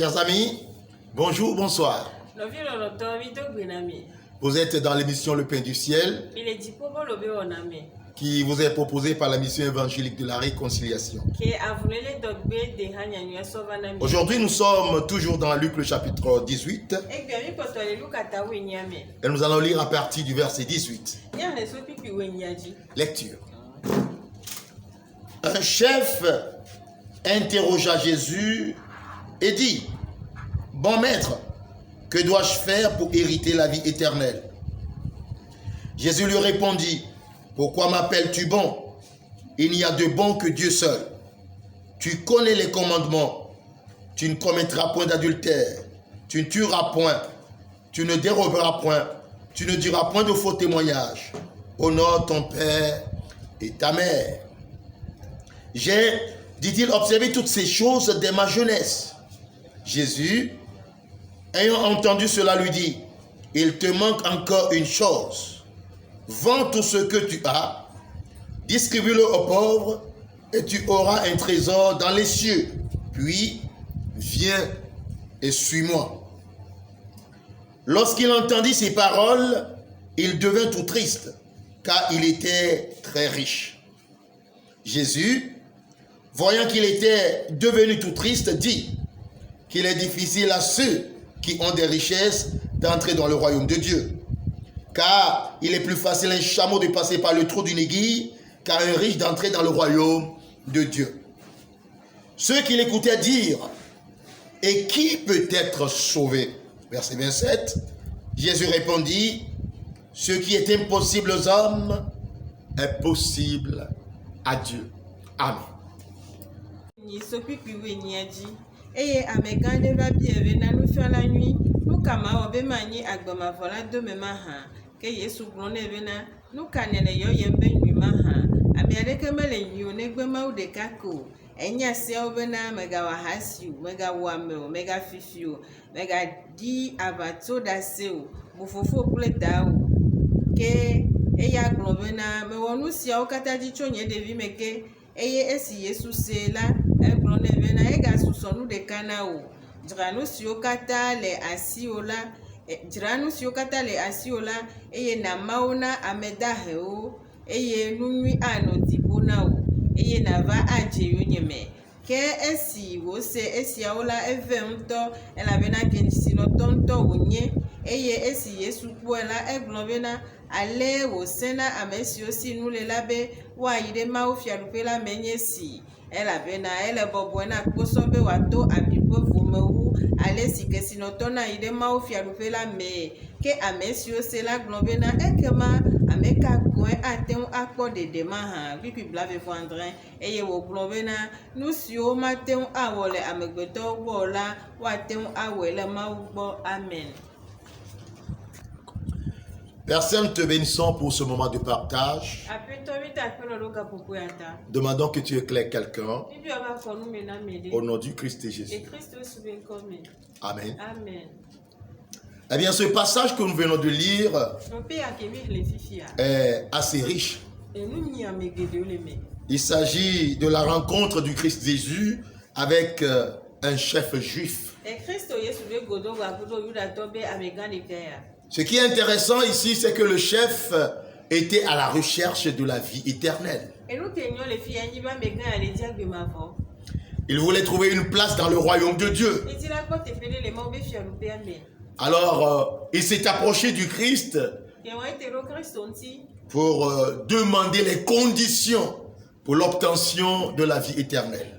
Chers amis, bonjour, bonsoir. Vous êtes dans l'émission Le Pain du Ciel qui vous est proposée par la mission évangélique de la réconciliation. Aujourd'hui, nous sommes toujours dans Luc le chapitre 18 et nous allons lire à partir du verset 18. Lecture. Un chef interrogea Jésus et dit: Bon maître, que dois-je faire pour hériter la vie éternelle? Jésus lui répondit: Pourquoi m'appelles-tu bon? Il n'y a de bon que Dieu seul. Tu connais les commandements. Tu ne commettras point d'adultère. Tu ne tueras point. Tu ne déroberas point. Tu ne diras point de faux témoignages. Honore ton père et ta mère. J'ai, dit-il, observé toutes ces choses dès ma jeunesse. Jésus, ayant entendu cela, lui dit: Il te manque encore une chose. Vends tout ce que tu as, distribue-le aux pauvres, et tu auras un trésor dans les cieux. Puis, viens et suis-moi. Lorsqu'il entendit ces paroles, il devint tout triste, car il était très riche. Jésus, voyant qu'il était devenu tout triste, dit qu'il est difficile à ceux qui ont des richesses d'entrer dans le royaume de Dieu. Car il est plus facile à un chameau de passer par le trou d'une aiguille qu'à un riche d'entrer dans le royaume de Dieu. Ceux qui l'écoutaient dirent: Et qui peut être sauvé? Verset 27, Jésus répondit: Ce qui est impossible aux hommes est possible à Dieu. Amen. Eye amegãɖe va bi eve na nufiala nyui nu ka ma wɔ be manyi agbemavɔ la dome ma hã ke Yesu gblɔ nɛ bena nu ka nene yɔyem be nyui ma hã ame aɖeke mele nyui o negbe Mawu ɖeka ko. Enya seawo bena megawɔ ahasi o, megawɔ ame o, megafifi o, megaɖi aʋatsoɖase o, bu fofo kple dawo ke eya gblɔ bena mewɔ nu siawo katã dzi tso nye ɖevi me ke. Eye esi Yesu se la, egblɔ nɛ bena egasusɔ nu ɖeka na wo. Dzra nu siwo katã le asiwò la, eye nàma wo na ame dahewo, eye nu nyui anɔ dziƒo na wo, eye nàva adze yonyeme. Ke esi wòse esiawo la, eve ŋutɔ, elabena kesinɔtɔ ŋutɔ wònye. Eye esi Yesu kpɔe la, egblɔ bena ale wòse na ame siwo si nu le la be woayi ɖe Mawu fiaɖuƒe la me nye si, elabena ele bɔbɔe na kposɔ be wòato abiƒe vomewu ale si kesinɔtɔ na yi ɖe Mawu fiaɖuƒe la me. Ke ame siwo se la gblɔ bena ekema ame ka gɔ̃e ate ŋu akpɔ ɖeɖe mahã? Gbigbi blaeve-vɔ-adre. Eye wògblɔ bena nu siwo mate ŋu awɔ le amegbetɔwo gbɔ la, woate ŋu awɔe le Mawu gbɔ. Amen. Père Saint, nous te bénissons pour ce moment de partage. Demandons que tu éclaires quelqu'un au nom du Christ et Jésus. Amen. Amen. Eh bien, ce passage que nous venons de lire est assez riche. Il s'agit de la rencontre du Christ Jésus avec un chef juif. Ce qui est intéressant ici, c'est que le chef était à la recherche de la vie éternelle. Il voulait trouver une place dans le royaume de Dieu. Alors, il s'est approché du Christ pour demander les conditions pour l'obtention de la vie éternelle.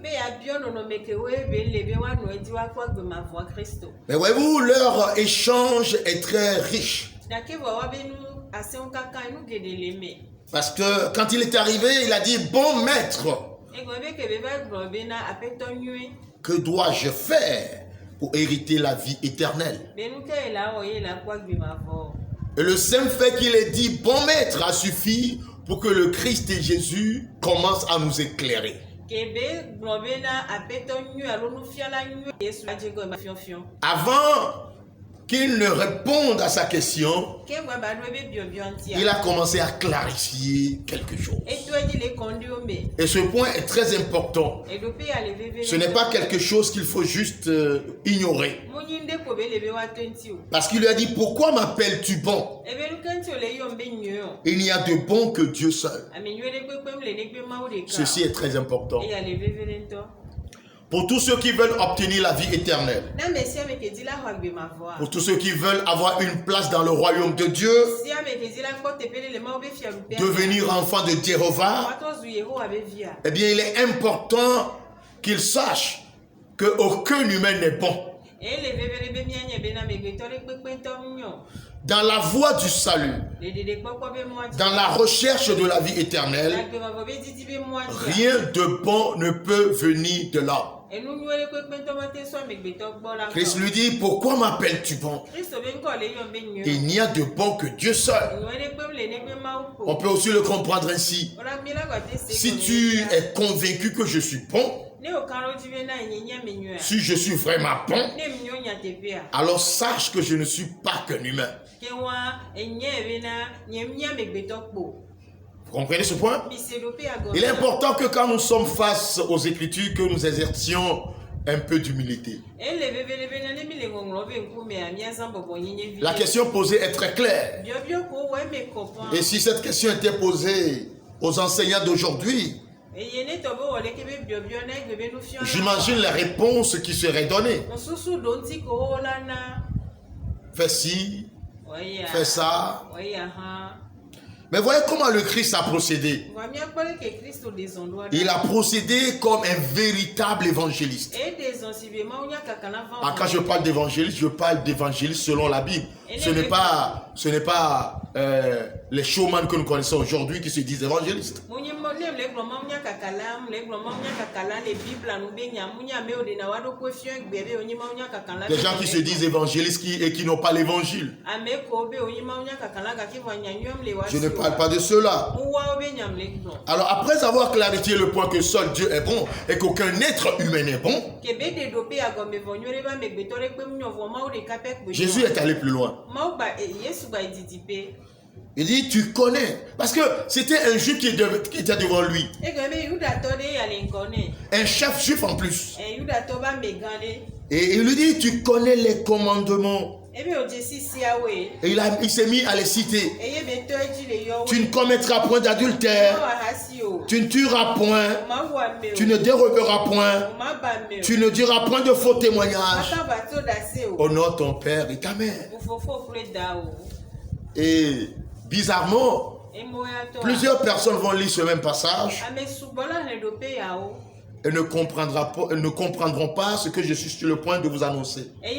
Mais voyez-vous, leur échange est très riche. Parce que quand il est arrivé, il a dit: Bon maître, que dois-je faire pour hériter la vie éternelle? Et le simple fait qu'il ait dit bon maître a suffi pour que le Christ et Jésus commence à nous éclairer. Avant qu'il ne réponde à sa question, il a commencé à clarifier quelque chose. Et ce point est très important. Ce n'est pas quelque chose qu'il faut juste ignorer. Parce qu'il lui a dit, pourquoi m'appelles-tu bon? Il n'y a de bon que Dieu seul. Ceci est très important. Pour tous ceux qui veulent obtenir la vie éternelle, pour tous ceux qui veulent avoir une place dans le royaume de Dieu, devenir enfant de Jéhovah, eh bien il est important qu'ils sachent qu'aucun humain n'est bon. Dans la voie du salut, dans la recherche de la vie éternelle, rien de bon ne peut venir de là. Christ lui dit, pourquoi m'appelles-tu bon? Il n'y a de bon que Dieu seul. On peut aussi le comprendre ainsi. Si tu es convaincu que je suis bon, si je suis vraiment bon, alors sache que je ne suis pas qu'un humain. Vous comprenez ce point? Il est important que quand nous sommes face aux Écritures, que nous exercions un peu d'humilité. La question posée est très claire. Et si cette question était posée aux enseignants d'aujourd'hui, j'imagine la réponse qui serait donnée. Fais ci, fais ça. Mais voyez comment le Christ a procédé. Il a procédé comme un véritable évangéliste. Quand je parle d'évangéliste, je parle d'évangéliste selon la Bible. Ce n'est pas les showman que nous connaissons aujourd'hui qui se disent évangélistes. Des gens qui se disent évangélistes et qui n'ont pas l'évangile. Je ne parle pas de cela. Alors après avoir clarifié le point que seul Dieu est bon et qu'aucun être humain n'est bon, Jésus est allé plus loin. Il dit, tu connais. Parce que c'était un juif qui était devant lui. Un chef juif en plus. Et il lui dit, tu connais les commandements. Et il s'est mis à les citer. Tu ne commettras point d'adultère. Tu ne tueras point. Tu ne déroberas point. Tu ne diras point de faux témoignages. Honore ton père et ta mère. Et bizarrement, plusieurs personnes vont lire ce même passage et ne comprendront pas ce que je suis sur le point de vous annoncer. Mais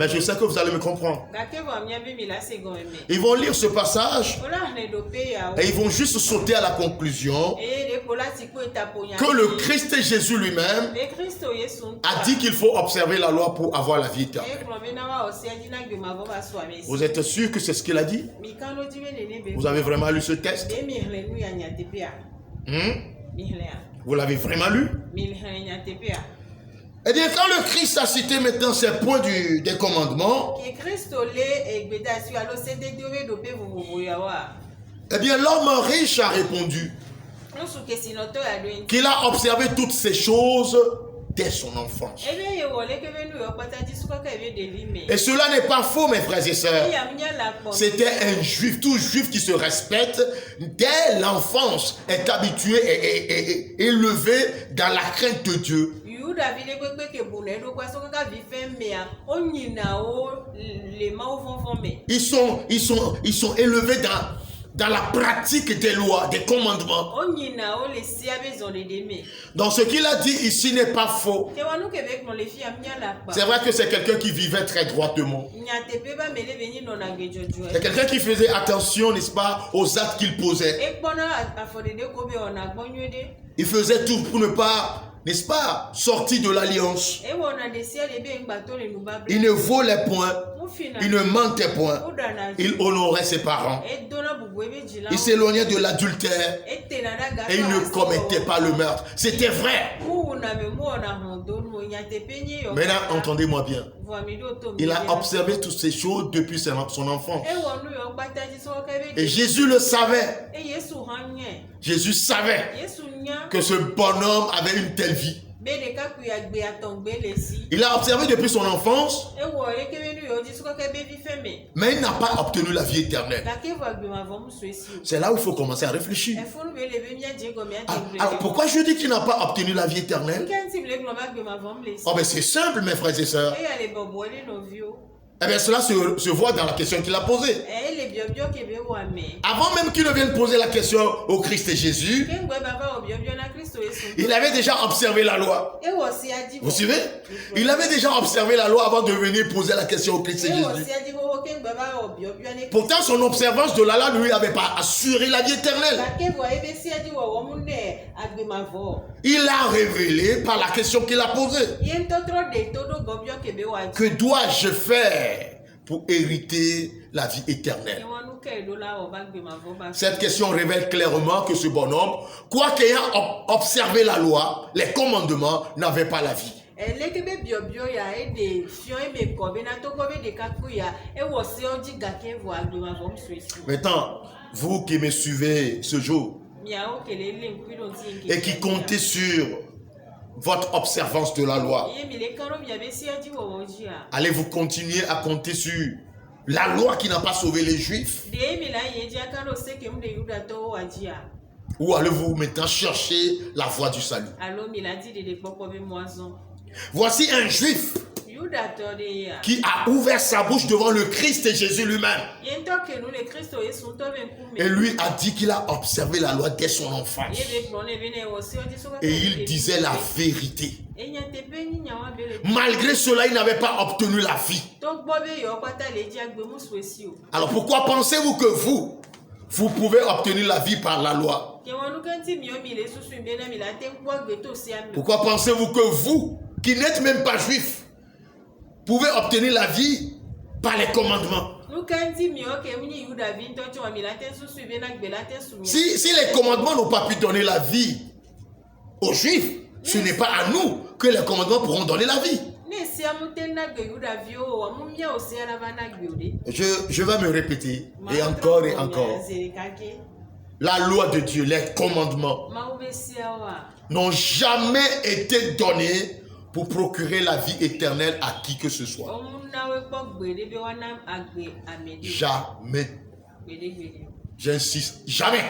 je sais que vous allez me comprendre. Ils vont lire ce passage et ils vont juste sauter à la conclusion que le Christ Jésus lui-même a dit qu'il faut observer la loi pour avoir la vie éternelle. Vous êtes sûr que c'est ce qu'il a dit? Vous avez vraiment lu ce texte? Vous l'avez vraiment lu? Eh bien, quand le Christ a cité maintenant ces points des commandements, eh bien, l'homme riche a répondu qu'il a observé toutes ces choses dès son enfance. Et cela n'est pas faux, mes frères et sœurs. C'était un juif, tout juif qui se respecte, dès l'enfance, est habitué et élevé dans la crainte de Dieu. Ils sont élevés dans la pratique des lois, des commandements. Donc ce qu'il a dit ici n'est pas faux. C'est vrai que c'est quelqu'un qui vivait très droitement. C'est quelqu'un qui faisait attention, n'est-ce pas, aux actes qu'il posait. Il faisait tout pour ne pas n'est-ce pas, sorti de l'alliance. e wona de sia de be ngba to le nuba Il ne volait point, mufina il ne mentait point, udana il honorait ses parents, e dona bubu e be jila il s'éloignait de l'adultère e tena daga et il ne commettait pas le meurtre. C'était vrai. una me mona hondo no nyate penye yo Maintenant, entendez-moi bien. vomi do to Il a observé toutes ces choses depuis son enfance. e wonu yo gbata ji so ka be Et Jésus le savait. e Yesu hanye Jésus savait Yesu nya que ce bonhomme avait une telle vie. be de ka ku ya gbe atongbe le si Il a observé depuis son enfance, e wo e ke be nu yo ji so ka be vi feme mais il n'a pas obtenu la vie éternelle. la ke va gbe ma vom so esi C'est là où il faut commencer à réfléchir. e funu be le be mia je go mi Ah, ate alors pourquoi je dis qu'il n'a pas obtenu la vie éternelle? kan ti le glo ba gbe ma vom le si Oh ben c'est simple mes frères et sœurs. e ya le bobo le no vio Eh bien cela se voit dans la question qu'il a posée. e le biobio ke be wa me Avant même qu'il ne vienne poser la question au Christ et Jésus, ke ngwe baba o biobio na Kristo Yesu il avait déjà observé la loi. e wo si aji Vous suivez? Il avait déjà observé la loi avant de venir poser la question au Christ et e wo Jésus. si aji wo ke ngwe ba o biobio ne Pourtant son observance de la loi ne lui avait pas assuré la vie éternelle. la ke wo e be si aji wo wo mu ne agbe ma vo Il l'a révélé par la question qu'il a posée. yen to tro de to do bobio ke be wa ji Que dois-je faire pour hériter la vie e éternelle? wonu ke do la o ba gbe ma vo ba Cette question révèle clairement que ce bonhomme, quoiqu'ayant observé la loi, les commandements, n'avait pas la vie. ele ke be biobio ya e de fio e me ko be na to ko be de ka ku ya e wo si o ji ga ke vo agbe ma vo so esi Maintenant, vous qui me suivez ce jour mia o ke le le nku do ti et qui comptez sur votre observance de la loi, ye mi le kan ro mia be si aji wo wo ji a allez-vous continuer à compter sur la loi qui n'a pas sauvé les Juifs? de mi la ye ji aka ro se ke mu de yuda to wa ji a Ou allez-vous maintenant chercher la voie du salut? alo mi la di de popo be moison Voici un Juif yuda to de ya qui a ouvert sa bouche devant le Christ et Jésus lui-même. yen to ke nu le Kristo Yesu to be nku Et me lui a dit qu'il a observé la loi dès son enfance. ye be plone be ne wo si o ji so ka Et il disait la vérité. e nya te pe ni nya wa be le Malgré cela, il n'avait pas obtenu la vie. to gbo be yo pata le ji agbe mu so esi o Alors pourquoi pensez-vous que vous pouvez obtenir la vie par la loi? ke wonu kan ti mi o mi le susu be na mi la te gbo agbe to si ami Pourquoi pensez-vous que vous, qui n'êtes même pas juif, pouvez obtenir la vie par les commandements? nu kan ti mi o ke mu ni yuda vi to ti wa mi la te susu be na gbe la te su mi Si les commandements n'ont pas pu donner la vie aux juifs, ce n'est pas à nous que les commandements pourront donner la vie. ne si amu te na gbe yuda vi o wa mu mia o si ara ba na gbe o de Je vais me répéter, et encore et encore. La loi de Dieu, les commandements, n'ont jamais été donnés pour procurer la vie éternelle à qui que ce soit. Jamais. J'insiste, jamais.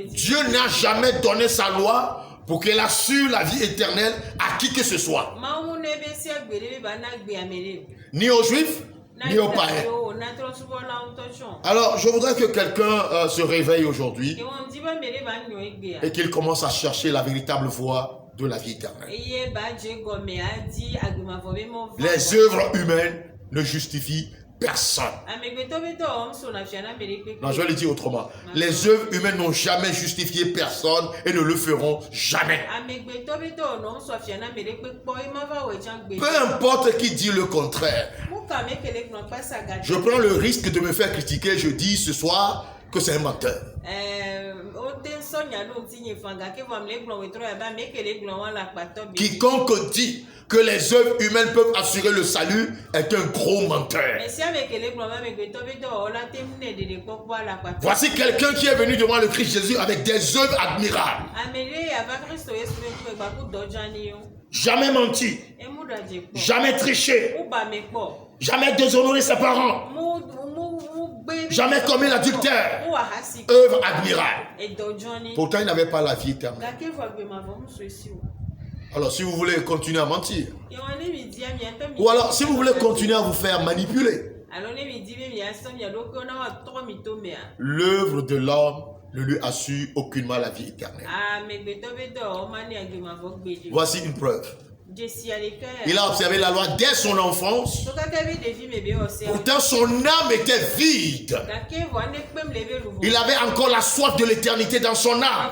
Dieu n'a jamais donné sa loi pour qu'elle assure la vie éternelle à qui que ce soit. Ni aux juifs, ni aux païens. Alors, je voudrais que quelqu'un se réveille aujourd'hui et qu'il commence à chercher la véritable voie de la vie éternelle. Les œuvres humaines ne justifient personne. Non, je vais le dire autrement. Les œuvres humaines n'ont jamais justifié personne et ne le feront jamais. Peu importe qui dit le contraire. Je prends le risque de me faire critiquer. Je dis ce soir que c'est un menteur. Quiconque dit que les œuvres humaines peuvent assurer le salut est un gros menteur. Voici quelqu'un qui est venu devant le Christ Jésus avec des œuvres admirables. Jamais menti, jamais triché, jamais déshonoré ses parents, jamais commis l'adultère. Œuvre admirable. Pourtant, il n'avait pas la vie éternelle. Alors, si vous voulez continuer à mentir, ou alors si vous voulez continuer à vous faire manipuler, l'œuvre de l'homme ne lui assure aucunement la vie éternelle. Voici une preuve. Il a observé la loi dès son enfance. Pourtant, son âme était vide. Il avait encore la soif de l'éternité dans son âme.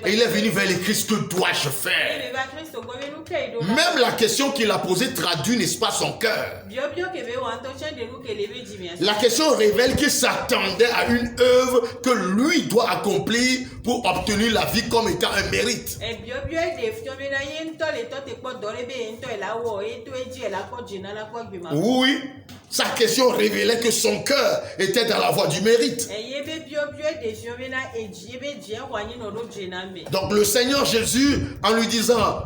Et il est venu vers le Christ. Que dois-je faire? Même la question qu'il a posée traduit, n'est-ce pas, son cœur. La question révèle qu'il s'attendait à une œuvre que lui doit accomplir pour obtenir la vie comme étant un mérite. Oui, sa question révélait que son cœur était dans la voie du mérite. Donc le Seigneur Jésus, en lui disant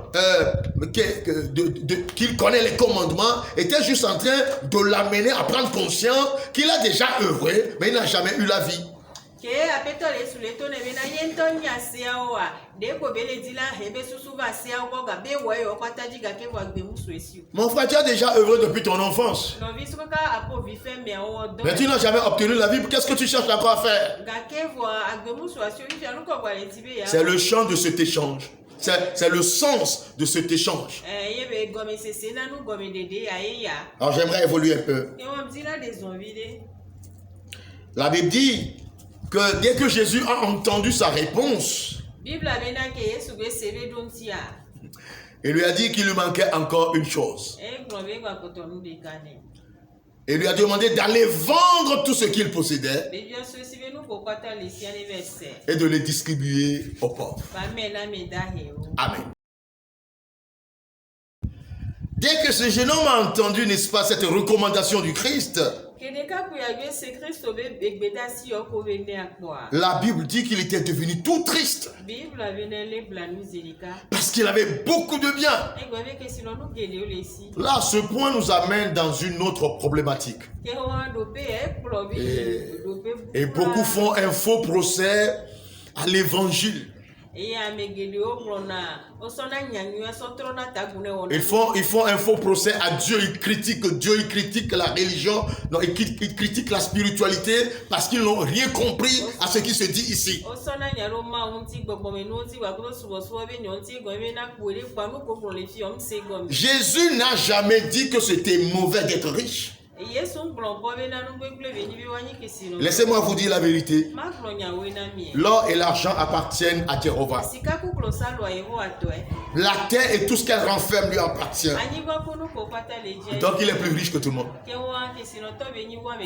qu'il connaît les commandements, était juste en train de l'amener à prendre conscience qu'il a déjà œuvré, mais il n'a jamais eu la vie. Mon frère, tu as déjà œuvré depuis ton enfance, mais tu n'as jamais obtenu la vie. Qu'est-ce que tu cherches encore à faire? C'est le champ de cet échange. C'est le sens de cet échange. Alors j'aimerais évoluer un peu. La Bible dit que dès que Jésus a entendu sa réponse, il lui a dit qu'il lui manquait encore une chose. Il lui a demandé d'aller vendre tout ce qu'il possédait et de les distribuer aux pauvres. Amen. Dès que ce jeune homme a entendu, n'est-ce pas, cette recommandation du Christ, la Bible dit qu'il était devenu tout triste parce qu'il avait beaucoup de biens. Là, ce point nous amène dans une autre problématique. Et beaucoup font un faux procès à l'évangile. Ils font un faux procès à Dieu. Ils critiquent la religion, non, ils critiquent la spiritualité parce qu'ils n'ont rien compris à ce qui se dit ici. Jésus n'a jamais dit que c'était mauvais d'être riche. Laissez-moi vous dire la vérité. L'or et l'argent appartiennent à Jéhovah. La terre et tout ce qu'elle renferme lui appartient. Donc il est plus riche que tout le monde.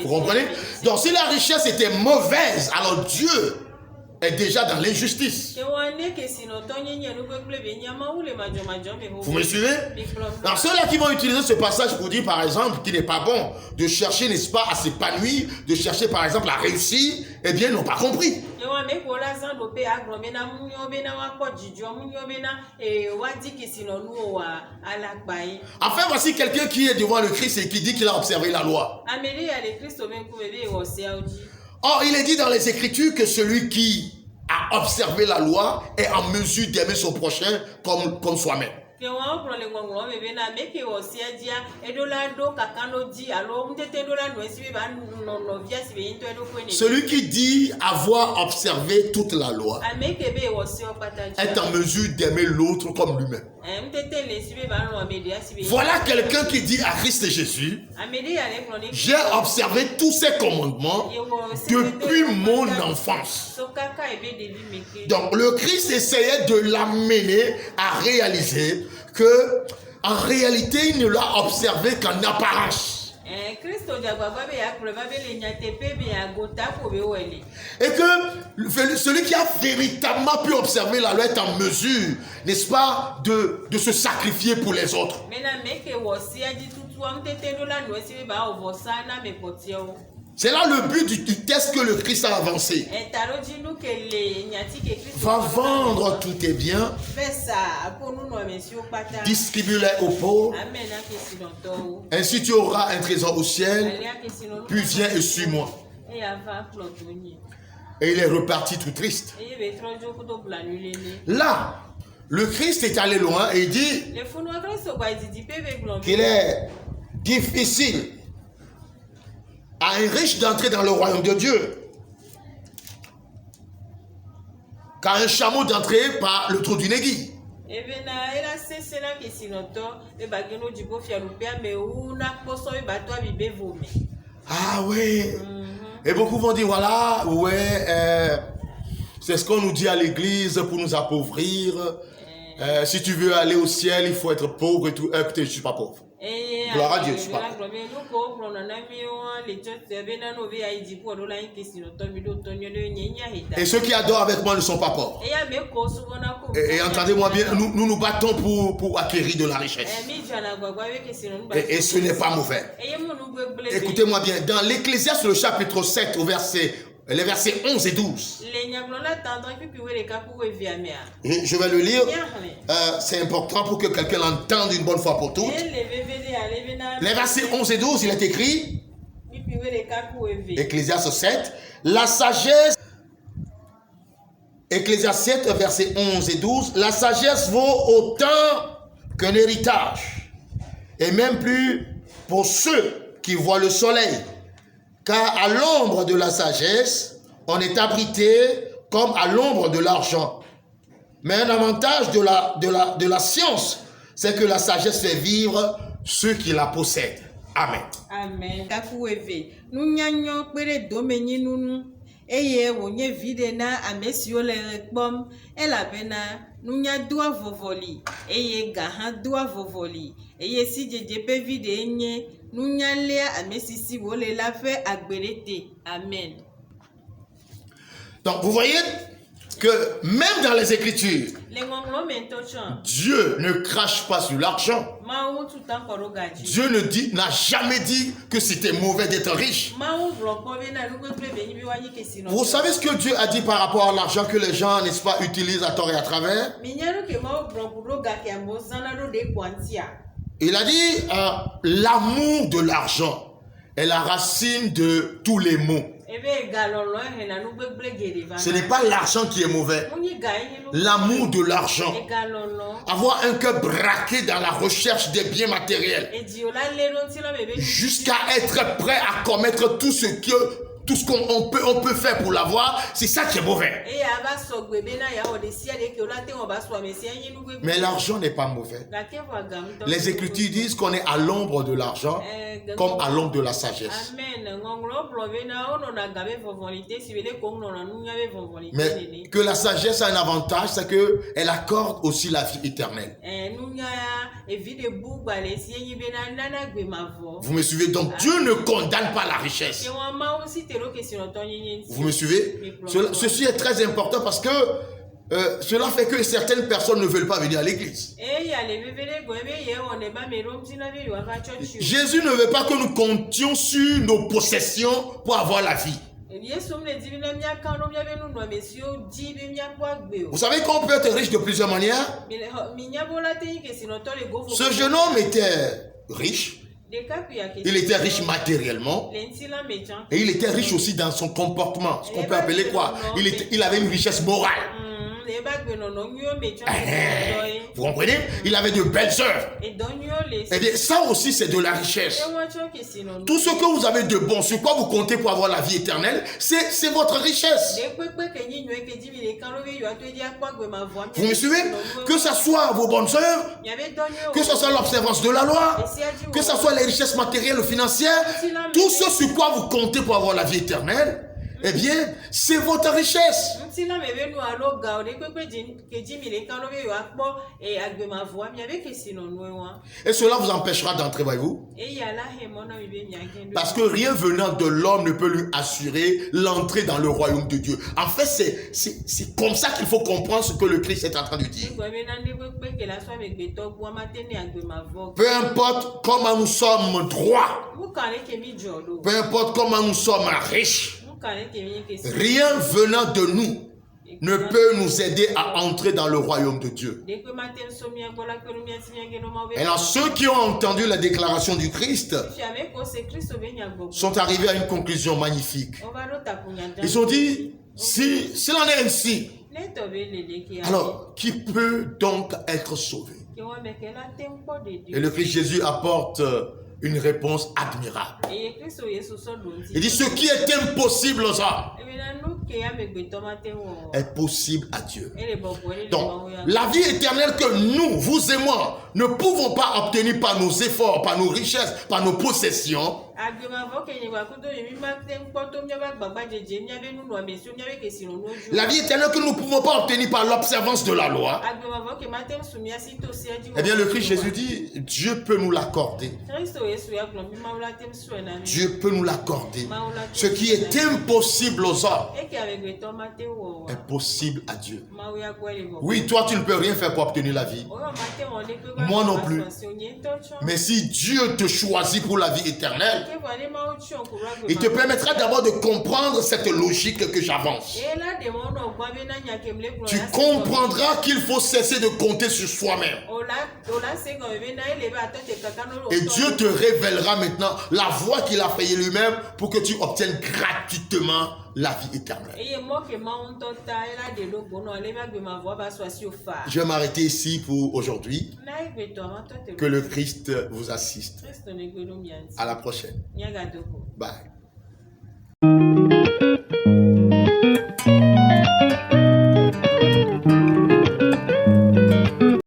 Vous comprenez? Donc si la richesse était mauvaise, alors Dieu est déjà dans l'injustice. Vous me suivez? Alors ceux-là qui vont utiliser ce passage pour dire par exemple qu'il n'est pas bon de chercher, n'est-ce pas, à s'épanouir, de chercher par exemple à réussir, eh bien ils n'ont pas compris. Enfin voici quelqu'un qui est devant le Christ et qui dit qu'il a observé la loi. Or, il est dit dans les Écritures que celui qui a observé la loi est en mesure d'aimer son prochain comme soi-même. Celui qui dit avoir observé toute la loi est en mesure d'aimer l'autre comme lui-même. Voilà quelqu'un qui dit à Christ Jésus: j'ai observé tous ces commandements depuis mon enfance. Donc le Christ essayait de l'amener à réaliser que en réalité il ne l'a observé qu'en apparence. Et que celui qui a véritablement pu observer la loi est en mesure, n'est-ce pas, de se sacrifier pour les autres. C'est là le but du test que le Christ a avancé. Va vendre tous tes biens, distribue-les aux pauvres, ainsi tu auras un trésor au ciel, puis viens et suis-moi. Et il est reparti tout triste. Là, le Christ est allé loin et il dit qu'il est difficile à un riche d'entrer dans le royaume de Dieu qu'à un chameau d'entrer par le trou d'une aiguille. Ah oui. Et beaucoup vont dire, voilà, ouais, c'est ce qu'on nous dit à l'église pour nous appauvrir. Si tu veux aller au ciel, il faut être pauvre et tout. Écoutez, je ne suis pas pauvre. Gloire à Dieu, je ne suis pas pauvre. Et ceux qui adorent avec moi ne sont pas pauvres. Et entendez-moi bien, nous nous battons pour acquérir de la richesse. Et ce n'est pas mauvais. Écoutez-moi bien, dans l'Ecclésiaste, le chapitre 7, les versets 11 et 12. Je vais le lire. C'est important pour que quelqu'un l'entende une bonne fois pour toutes. Les versets 11 et 12, il est écrit, Ecclésiaste 7, la sagesse, Ecclésiaste 7, versets 11 et 12, la sagesse vaut autant qu'un héritage, et même plus pour ceux qui voient le soleil. Car à l'ombre de la sagesse, on est abrité comme à l'ombre de l'argent. Mais un avantage de la science, c'est que la sagesse fait vivre ceux qui la possèdent. Amen. Amen. Nous nyanyo pere domeni nunu eye wonye vide na amesio le rekpom elabena nous nya doa vovoli eye gaha doa vovoli eye si jeje pe vide nye nous nya lea amesisi wole la fe agberete. Amen. Donc vous voyez que même dans les Écritures, Dieu ne crache pas sur l'argent. Dieu n'a jamais dit que c'était mauvais d'être riche. Vous savez ce que Dieu a dit par rapport à l'argent que les gens, n'est-ce pas, utilisent à tort et à travers? Il a dit l'amour de l'argent est la racine de tous les maux. Ce n'est pas l'argent qui est mauvais. L'amour de l'argent. Avoir un cœur braqué dans la recherche des biens matériels. Jusqu'à être prêt à commettre tout ce qu'on peut faire pour l'avoir, c'est ça qui est mauvais. Mais l'argent n'est pas mauvais. Les Écritures disent qu'on est à l'ombre de l'argent comme à l'ombre de la sagesse. Mais que la sagesse a un avantage, c'est qu'elle accorde aussi la vie éternelle. Vous me suivez? Donc Dieu ne condamne pas la richesse. Vous me suivez? Ceci est très important parce que cela fait que certaines personnes ne veulent pas venir à l'église. Jésus ne veut pas que nous comptions sur nos possessions pour avoir la vie. Vous savez qu'on peut être riche de plusieurs manières. Ce jeune homme était riche. Il était riche matériellement et il était riche aussi dans son comportement, ce qu'on peut appeler quoi? Il avait une richesse morale. Vous comprenez? Il avait de belles œuvres. Eh bien, ça aussi, c'est de la richesse. Tout ce que vous avez de bon, sur quoi vous comptez pour avoir la vie éternelle, c'est votre richesse. Vous me suivez? Que ce soit vos bonnes œuvres, que ce soit l'observance de la loi, que ce soit les richesses matérielles ou financières, tout ce sur quoi vous comptez pour avoir la vie éternelle, eh bien, c'est votre richesse. Et cela vous empêchera d'entrer, voyez-vous? Parce que rien venant de l'homme ne peut lui assurer l'entrée dans le royaume de Dieu. En fait, c'est comme ça qu'il faut comprendre ce que le Christ est en train de dire. Peu importe comment nous sommes droits, peu importe comment nous sommes riches, rien venant de nous ne peut nous aider à entrer dans le royaume de Dieu. Et alors, ceux qui ont entendu la déclaration du Christ sont arrivés à une conclusion magnifique. Ils ont dit, si cela est ainsi, alors qui peut donc être sauvé? Et le Christ Jésus apporte une réponse admirable. Il dit, ce qui est impossible aux hommes est possible à Dieu. Donc, la vie éternelle que nous, vous et moi, ne pouvons pas obtenir par nos efforts, par nos richesses, par nos possessions. La vie éternelle que nous ne pouvons pas obtenir par l'observance de la loi. Eh bien, le Christ Jésus dit, Dieu peut nous l'accorder. Dieu peut nous l'accorder. Ce qui est impossible aux hommes est possible à Dieu. Oui, toi, tu ne peux rien faire pour obtenir la vie. Moi non plus. Mais si Dieu te choisit pour la vie éternelle, il te permettra d'abord de comprendre cette logique que j'avance. Tu comprendras qu'il faut cesser de compter sur soi-même. Et Dieu te révélera maintenant la voie qu'il a payée lui-même pour que tu obtiennes gratuitement la vie éternelle. Je vais m'arrêter ici pour aujourd'hui. Que le Christ vous assiste. À la prochaine. Bye.